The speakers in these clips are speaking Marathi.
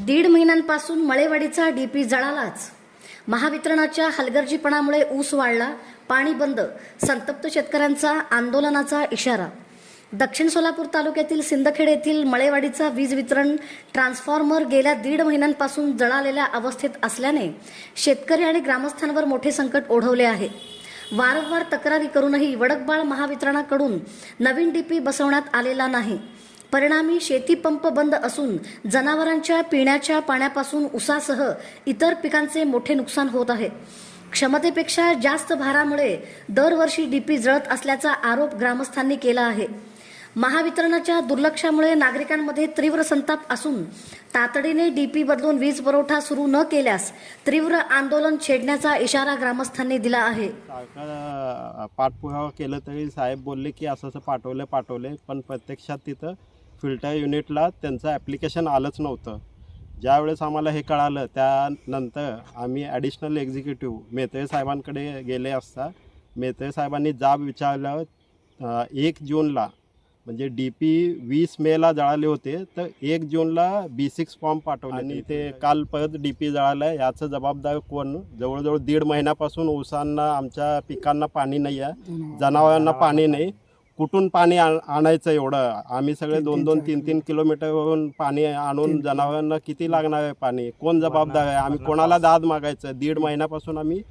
दीड महिन्यांपासून मळेवाडीचा डीपी जळालाच. महावितरणाच्या हलगर्जीपणामुळे ऊस वाळला, पाणी बंद, संतप्त शेतकऱ्यांचा आंदोलनाचा इशारा. दक्षिण सोलापूर तालुक्यातील सिंदखेड येथील मळेवाडीचा वीज वितरण ट्रान्सफॉर्मर गेल्या दीड महिन्यांपासून जळालेल्या अवस्थेत असल्याने शेतकरी आणि ग्रामस्थांवर मोठे संकट ओढवले आहे. वारंवार तक्रारी करूनही वडकबाळ महावितरणाकडून नवीन डीपी बसवण्यात आलेला नाही. परिणामी शेती पंप बंद असून जनावरांच्या पिण्याच्या पाण्यापासून ऊसासह इतर पिकांचे मोठे नुकसान होत आहे. क्षमतेपेक्षा जास्त भारामुळे दरवर्षी डीपी जळत असल्याचा आरोप ग्रामस्थांनी केला आहे. महावितरणाच्या दुर्लक्षामुळे नागरिकांमध्ये तीव्र संताप असून तातडीने डीपी बदलून वीज पुरवठा सुरू न केल्यास तीव्र आंदोलन छेडण्याचा इशारा ग्रामस्थांनी दिला आहे. पाठपुरावा केलं तरी साहेब बोलले की असं पाठवले पण प्रत्यक्षात तिथं फिल्टर युनिटला त्यांचं ॲप्लिकेशन आलंच नव्हतं. ज्यावेळेस आम्हाला हे कळालं त्यानंतर आम्ही ॲडिशनल एक्झिक्युटिव्ह मेत्रे साहेबांकडे गेले असता मेत्रे साहेबांनी जाब विचारल्यावर 1 जूनला म्हणजे डीपी 20 मेला जळाले होते तर 1 जूनला B6 फॉर्म पाठवले आणि ते काल परत डीपी जळालं आहे. याचं जबाबदार कोण? जवळजवळ 1.5 महिन्यापासून ऊसांना आमच्या पिकांना पाणी नाही आहे, जनावरांना पाणी नाही. कुठून पाणी आणायचं एवढं? आम्ही सगळे 2-2, 3-3 किलोमीटरवरून पाणी आणून जनावरांना किती लागणार आहे पाणी? कोण जबाबदार आहे? आम्ही कोणाला दाद मागायचं? 1.5 महिन्यापासून आम्ही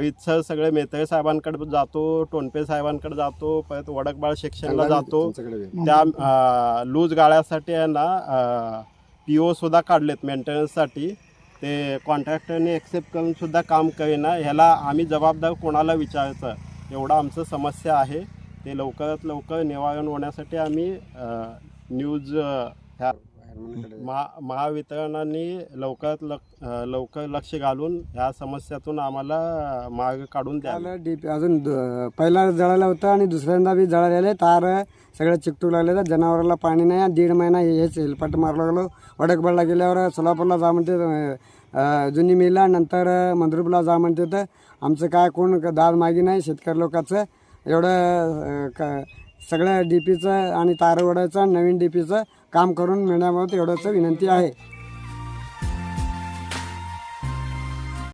इथं सगळे मेत्रे साहेबांकडे जातो, टोनपे साहेबांकडे जातो, परत वडकबाळ सेक्शनला जातो. त्या लूज गाळ्यासाठी आहे ना PO सुद्धा काढलेत मेंटेनन्ससाठी. ते कॉन्ट्रॅक्टरने ॲक्सेप्ट करून सुद्धा काम करेना. ह्याला आम्ही जबाबदार कोणाला विचारायचं? एवढं आमचं समस्या आहे. ते लवकरात लवकर निवारण होण्यासाठी आम्ही न्यूज ह्या महावितरणाने लवकर लक्ष घालून ह्या समस्यातून आम्हाला मार्ग काढून द्यावा. डीपी अजून पहिला जळाला होता आणि दुसऱ्यांदा बी जळालेले तार सगळं चिकटू लागले. तर जनावराला पाणी नाही. 1.5 महिना हेच हेलपाट मारू लागलो. वडकबाळला गेल्यावर सोलापूरला जा म्हणते, जुनी मिला नंतर मंद्रुपला जा म्हणते. तर आमचं काय कोण दाद मागी नाही शेतकरी लोकांचं. एवढं सगळ्या डीपीचं आणि तार ओढायचं नवीन डीपीचं काम करून मिळण्याबाबत एवढंच विनंती आहे.